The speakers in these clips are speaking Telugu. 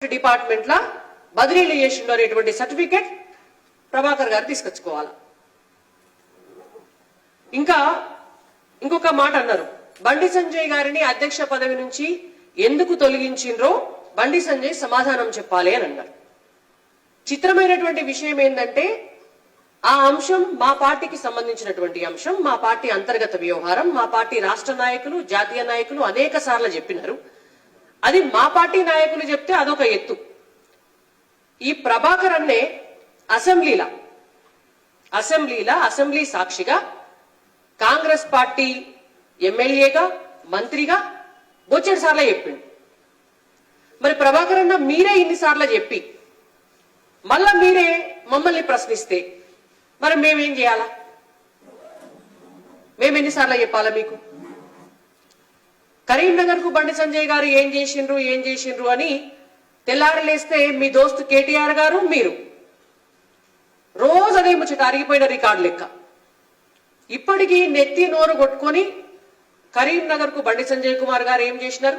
డిపార్ట్మెంట్ లా బదిలీలు చేసిండు అనేటువంటి సర్టిఫికేట్ ప్రభాకర్ గారు తీసుకొచ్చుకోవాలి. ఇంకా ఇంకొక మాట అన్నారు, బండి సంజయ్ గారిని అధ్యక్ష పదవి నుంచి ఎందుకు తొలగించిండ్రో బండి సంజయ్ సమాధానం చెప్పాలి అని అన్నారు. చిత్రమైనటువంటి విషయం ఏంటంటే ఆ అంశం మా పార్టీకి సంబంధించినటువంటి అంశం, మా పార్టీ అంతర్గత వ్యవహారం, మా పార్టీ రాష్ట్ర నాయకులు జాతీయ నాయకులు అనేక సార్లు చెప్పినారు. అది మా పార్టీ నాయకులు చెప్తే అదొక ఎత్తు. ఈ ప్రభాకర్ అన్నే అసెంబ్లీ సాక్షిగా కాంగ్రెస్ పార్టీ ఎమ్మెల్యేగా మంత్రిగా బొచ్చెడు సార్లు చెప్పిండు. మరి ప్రభాకర్ అన్న మీరే ఇన్నిసార్లు చెప్పి మళ్ళా మీరే మమ్మల్ని ప్రశ్నిస్తే మరి మేమేం చేయాలా? మేమెన్నిసార్లు చెప్పాలా మీకు? కరీంనగర్ కు బండి సంజయ్ గారు ఏం చేసిండ్రు అని తెల్లారలేస్తే మీ దోస్తు కేటీఆర్ గారు మీరు రోజు అదే ముచ్చట, అరిగిపోయిన రికార్డు లెక్క. ఇప్పటికీ నెత్తి నోరు కొట్టుకొని కరీంనగర్ కు బండి సంజయ్ కుమార్ గారు ఏం చేసినారు,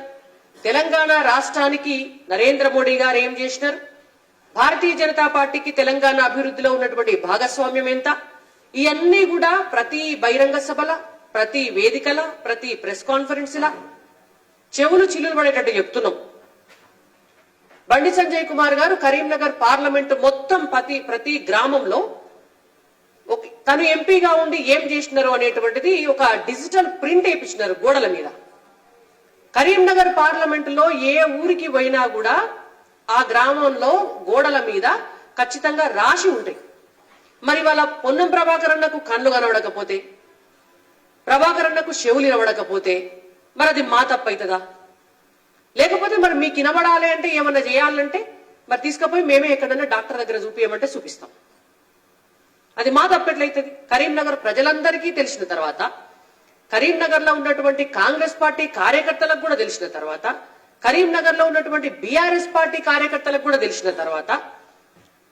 తెలంగాణ రాష్ట్రానికి నరేంద్ర మోడీ గారు ఏం చేసినారు, భారతీయ జనతా పార్టీకి తెలంగాణ అభివృద్ధిలో ఉన్నటువంటి భాగస్వామ్యం ఎంత, ఇవన్నీ కూడా ప్రతి బహిరంగ సభల, ప్రతి వేదికల, ప్రతి ప్రెస్ కాన్ఫరెన్స్ లా చెవులు చిల్లులు పడేటట్టు చెప్తున్నాం. బండి సంజయ్ కుమార్ గారు కరీంనగర్ పార్లమెంట్ మొత్తం ప్రతి గ్రామంలో తను ఎంపీగా ఉండి ఏం చేసినారు అనేటువంటిది ఒక డిజిటల్ ప్రింట్ వేయించినారు గోడల మీద. కరీంనగర్ పార్లమెంట్ లో ఏ ఊరికి పోయినా కూడా ఆ గ్రామంలో గోడల మీద ఖచ్చితంగా రాసి ఉంటాయి. మరి వాళ్ళ పొన్నం ప్రభాకర్ అన్నకు కళ్ళు కనబడకపోతే, ప్రభాకర్ అన్నకు చెవులు వినబడకపోతే మరి అది మా తప్పు అవుతుందా? లేకపోతే మరి మీకు వినబడాలి అంటే ఏమన్నా చేయాలంటే మరి తీసుకుపోయి మేమే ఎక్కడన్నా డాక్టర్ దగ్గర చూపించమంటే చూపిస్తాం. అది మా తప్పెట్లయితుంది? కరీంనగర్ ప్రజలందరికీ తెలిసిన తర్వాత, కరీంనగర్ లో ఉన్నటువంటి కాంగ్రెస్ పార్టీ కార్యకర్తలకు కూడా తెలిసిన తర్వాత, కరీంనగర్ లో ఉన్నటువంటి బీఆర్ఎస్ పార్టీ కార్యకర్తలకు కూడా తెలిసిన తర్వాత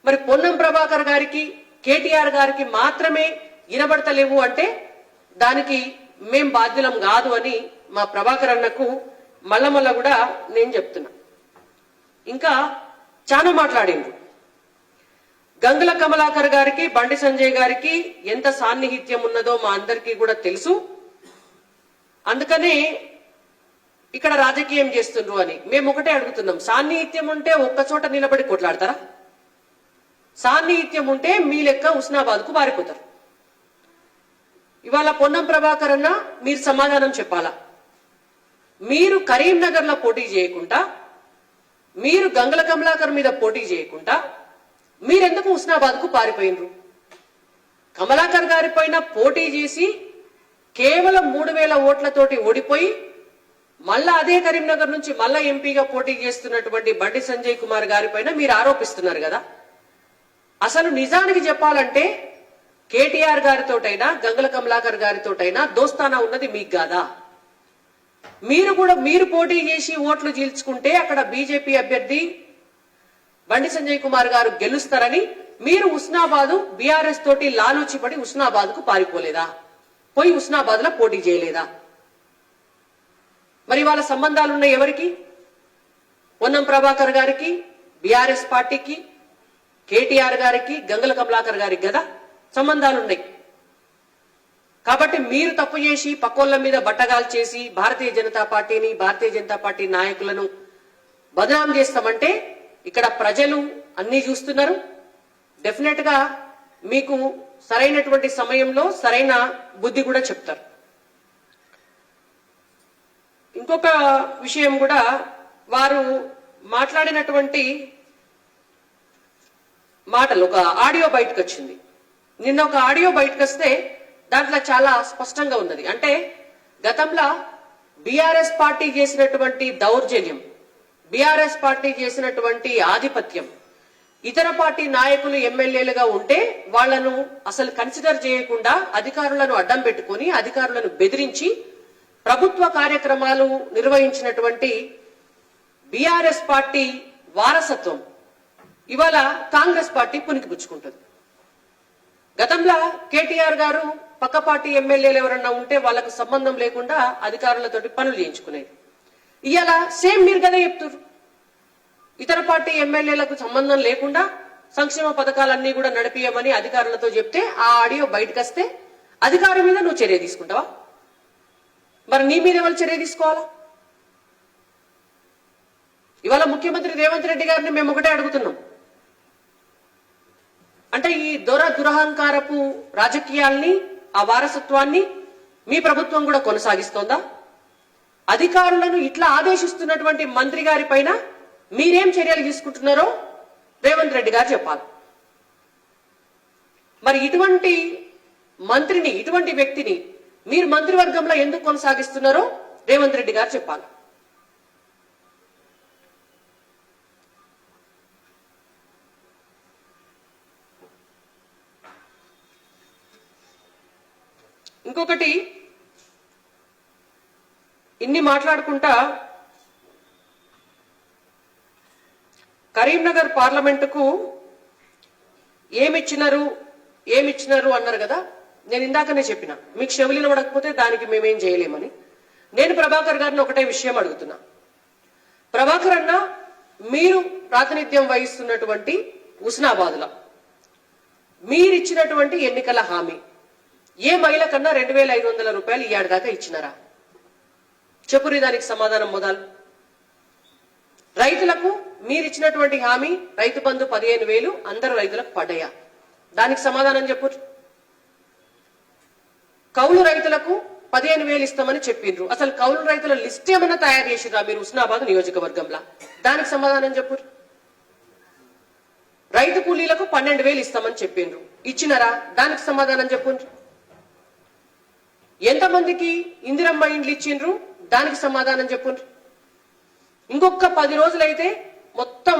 మరి పొన్నం ప్రభాకర్ గారికి కేటీఆర్ గారికి మాత్రమే వినబడతలేవు అంటే దానికి మేం బాధ్యులం కాదు అని మా ప్రభాకర్ అన్నకు మళ్ళా కూడా నేను చెప్తున్నా. ఇంకా చాలా మాట్లాడిండ్రు. గంగుల కమలాకర్ గారికి బండి సంజయ్ గారికి ఎంత సాన్నిహిత్యం ఉన్నదో మా అందరికీ కూడా తెలుసు. అందుకనే ఇక్కడ రాజకీయం చేస్తుండ్రు అని మేము ఒకటే అడుగుతున్నాం, సాన్నిహిత్యం ఉంటే ఒక్కచోట నిలబడి కొట్లాడతారా? సాన్నిహిత్యం ఉంటే మీ లెక్క హుస్నాబాద్ కు పారిపోతారు. ఇవాళ పొన్నం ప్రభాకర్ అన్న మీరు సమాధానం చెప్పాలా? మీరు కరీంనగర్ లో పోటీ చేయకుండా, మీరు గంగుల కమలాకర్ మీద పోటీ చేయకుండా మీరెందుకు హుస్నాబాద్ కు పారిపోయినరు? కమలాకర్ గారి పైన పోటీ చేసి కేవలం 3000 ఓట్లతోటి ఓడిపోయి మళ్ళా అదే కరీంనగర్ నుంచి మళ్ళా ఎంపీగా పోటీ చేస్తున్నటువంటి బండి సంజయ్ కుమార్ గారి పైన మీరు ఆరోపిస్తున్నారు కదా. అసలు నిజానికి చెప్పాలంటే కేటీఆర్ గారితోటైనా గంగుల కమలాకర్ గారితోటైనా దోస్తానా ఉన్నది మీకు కాదా? మీరు పోటీ చేసి ఓట్లు చీల్చుకుంటే అక్కడ బీజేపీ అభ్యర్థి బండి సంజయ్ కుమార్ గారు గెలుస్తారని మీరు హుస్నాబాద్ బీఆర్ఎస్ తోటి లాలూచిపడి హుస్నాబాద్ కు పారిపోలేదా? పోయి హుస్నాబాద్ లో పోటీ చేయలేదా? మరి వాళ్ళ సంబంధాలున్నాయి ఎవరికి? పొన్నం ప్రభాకర్ గారికి, బీఆర్ఎస్ పార్టీకి, కేటీఆర్ గారికి, గంగుల కమలాకర్ గారికి కదా సంబంధాలున్నాయి. కాబట్టి మీరు తప్పు చేసి పక్కోళ్ళ మీద బట్టగాలు చేసి భారతీయ జనతా పార్టీని, భారతీయ జనతా పార్టీ నాయకులను బదనాం చేస్తామంటే ఇక్కడ ప్రజలు అన్ని చూస్తున్నారు. డెఫినెట్ గా మీకు సరైనటువంటి సమయంలో సరైన బుద్ధి కూడా చెప్తారు. ఇంకొక విషయం కూడా, వారు మాట్లాడినటువంటి మాటలు ఒక ఆడియో బయటకు వచ్చింది. నిన్న ఒక ఆడియో బయటకు వస్తే దాంట్లో చాలా స్పష్టంగా ఉన్నది. అంటే గతంలో బీఆర్ఎస్ పార్టీ చేసినటువంటి దౌర్జన్యం, బీఆర్ఎస్ పార్టీ చేసినటువంటి ఆధిపత్యం, ఇతర పార్టీ నాయకులు ఎమ్మెల్యేలుగా ఉంటే వాళ్లను అసలు కన్సిడర్ చేయకుండా అధికారులను అడ్డం పెట్టుకుని అధికారులను బెదిరించి ప్రభుత్వ కార్యక్రమాలు నిర్వహించినటువంటి బీఆర్ఎస్ పార్టీ వారసత్వం ఇవాళ కాంగ్రెస్ పార్టీ పుణికిపుచ్చుకుంటుంది. గతంలో కేటీఆర్ గారు పక్క పార్టీ ఎమ్మెల్యేలు ఎవరన్నా ఉంటే వాళ్లకు సంబంధం లేకుండా అధికారులతోటి పనులు చేయించుకునేది. ఇవాళ సేమ్ మీరు కదా చెప్తున్నారు. ఇతర పార్టీ ఎమ్మెల్యేలకు సంబంధం లేకుండా సంక్షేమ పథకాలన్నీ కూడా నడిపియమని అధికారులతో చెప్తే ఆ ఆడియో బయటకు వస్తే అధికారి మీద నువ్వు చర్య తీసుకుంటావా? మరి నీ మీద ఎవరు చర్య తీసుకోవాలా? ఇవాళ ముఖ్యమంత్రి రేవంత్ రెడ్డి గారిని మేము ఒకటే అడుగుతున్నాం. అంటే ఈ దురహంకారపు రాజకీయాల్ని, ఆ వారసత్వాన్ని మీ ప్రభుత్వం కూడా కొనసాగిస్తోందా? అధికారులను ఇట్లా ఆదేశిస్తున్నటువంటి మంత్రి గారి పైన మీరేం చర్యలు తీసుకుంటున్నారో రేవంత్ రెడ్డి గారు చెప్పాలి. మరి ఇటువంటి మంత్రిని, ఇటువంటి వ్యక్తిని మీరు మంత్రివర్గంలో ఎందుకు కొనసాగిస్తున్నారో రేవంత్ రెడ్డి గారు చెప్పాలి. ఇంకొకటి, ఇన్ని మాట్లాడుకుంటా కరీంనగర్ పార్లమెంటుకు ఏమిచ్చినారు అన్నారు కదా. నేను ఇందాకనే చెప్పిన, మీకు చెవులు పడకపోతే దానికి మేమేం చేయలేమని. నేను ప్రభాకర్ గారిని ఒకటే విషయం అడుగుతున్నా. ప్రభాకర్ అన్న, మీరు ప్రాతినిధ్యం వహిస్తున్నటువంటి హుస్నాబాద్లో మీరిచ్చినటువంటి ఎన్నికల హామీ ఏ మహిళ కన్నా 2,500 రూపాయలు ఈ ఏడాది దాకా ఇచ్చినారా? చెప్పురి దానికి సమాధానం. మొదలు రైతులకు మీరిచ్చినటువంటి హామీ రైతు బంధు 15,000 అందరు రైతులకు పడ్డాయా? దానికి సమాధానం చెప్పు. కౌలు రైతులకు 15,000 ఇస్తామని చెప్పిండ్రు. అసలు కౌలు రైతుల లిస్ట్ ఏమన్నా తయారు చేసిరా మీరు హుస్నాబాద్ నియోజకవర్గంలో? దానికి సమాధానం చెప్పు. రైతు కూలీలకు 12,000 ఇస్తామని చెప్పిండ్రు, ఇచ్చినారా? దానికి సమాధానం చెప్పు. ఎంతమందికి ఇందిరమ్మ ఇండ్లు ఇచ్చిండ్రు? దానికి సమాధానం చెప్పు. ఇంకొక 10 రోజులైతే మొత్తం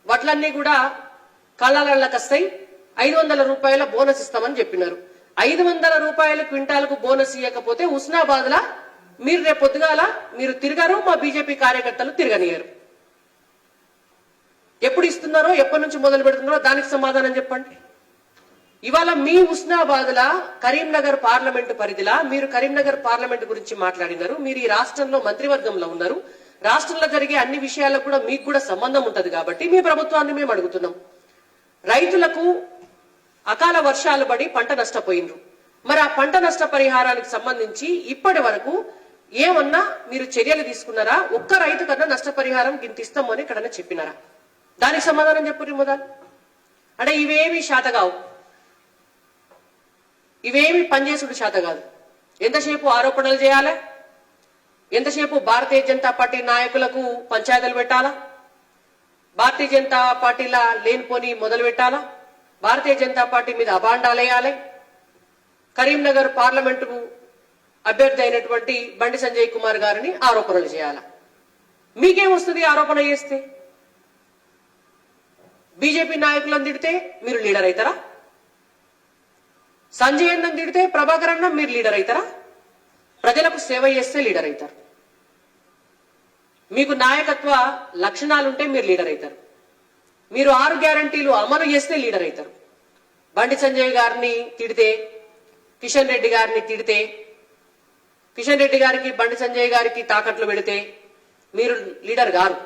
వడ్లన్నీ కూడా కళ్ళకి వస్తాయి, 500 రూపాయల బోనస్ ఇస్తామని చెప్పినారు. 500 రూపాయల క్వింటాలకు బోనస్ ఇవ్వకపోతే హుస్నాబాద్ లా మీరు రేపు పొద్దుగాల మీరు తిరగరు, మా బీజేపీ కార్యకర్తలు తిరగనియరు. ఎప్పుడు ఇస్తున్నారో, ఎప్పటి నుంచి మొదలు పెడుతున్నారో దానికి సమాధానం చెప్పండి. ఇవాళ మీ హుస్నాబాద్ లా కరీంనగర్ పార్లమెంటు పరిధిలా మీరు కరీంనగర్ పార్లమెంటు గురించి మాట్లాడినారు. మీరు ఈ రాష్ట్రంలో మంత్రివర్గంలో ఉన్నారు. రాష్ట్రంలో జరిగే అన్ని విషయాలకు కూడా మీకు కూడా సంబంధం ఉంటది కాబట్టి మీ ప్రభుత్వాన్ని మేము అడుగుతున్నాం. రైతులకు అకాల వర్షాలు పడి పంట నష్టపోయినరు. మరి ఆ పంట నష్ట పరిహారానికి సంబంధించి ఇప్పటి వరకు ఏమన్నా మీరు చర్యలు తీసుకున్నారా? ఒక్క రైతు కన్నా నష్టపరిహారం గింత ఇస్తామని ఎక్కడన్నా చెప్పినారా? దానికి సమాధానం చెప్పురి మొదలు. అంటే ఇవేమి శాతగావు, ఇవేమి పనిచేసుడు శాత కాదు. ఎంతసేపు ఆరోపణలు చేయాలా? ఎంతసేపు భారతీయ జనతా పార్టీ నాయకులకు పంచాయతీలు పెట్టాలా? భారతీయ జనతా పార్టీలా లేనిపోని మొదలు పెట్టాలా? భారతీయ జనతా పార్టీ మీద అభాండాలు వేయాలి? కరీంనగర్ పార్లమెంటుకు అభ్యర్థి అయినటువంటి బండి సంజయ్ కుమార్ గారిని ఆరోపణలు చేయాలా? మీకేమొస్తుంది ఆరోపణ చేస్తే? బీజేపీ నాయకులను తిడితే మీరు లీడర్ అవుతారా? సంజయ్ అన్నం తిడితే ప్రభాకర్ అన్నం మీరు లీడర్ అవుతారా? ప్రజలకు సేవ చేస్తే లీడర్ అవుతారు. మీకు నాయకత్వ లక్షణాలుంటే మీరు లీడర్ అవుతారు. మీరు 6 గ్యారంటీలు అమలు చేస్తే లీడర్ అవుతారు. బండి సంజయ్ గారిని తిడితే, కిషన్ రెడ్డి గారిని తిడితే, కిషన్ రెడ్డి గారికి బండి సంజయ్ గారికి తాకట్లు పెడితే మీరు లీడర్ గారు.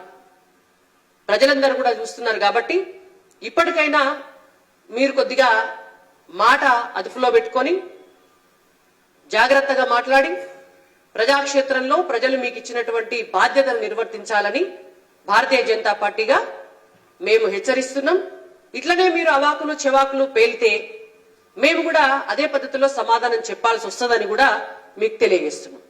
ప్రజలందరూ కూడా చూస్తున్నారు కాబట్టి ఇప్పటికైనా మీరు కొద్దిగా మాట అదుపులో పెట్టుకొని జాగ్రత్తగా మాట్లాడి ప్రజాక్షేత్రంలో ప్రజలు మీకు ఇచ్చినటువంటి బాధ్యతను నిర్వర్తించాలని భారతీయ జనతా పార్టీగా మేము హెచ్చరిస్తున్నాం. ఇట్లనే మీరు అవాకులు చెవాకులు పేలితే మేము కూడా అదే పద్ధతిలో సమాధానం చెప్పాల్సి వస్తుందని కూడా మీకు తెలియజేస్తున్నాం.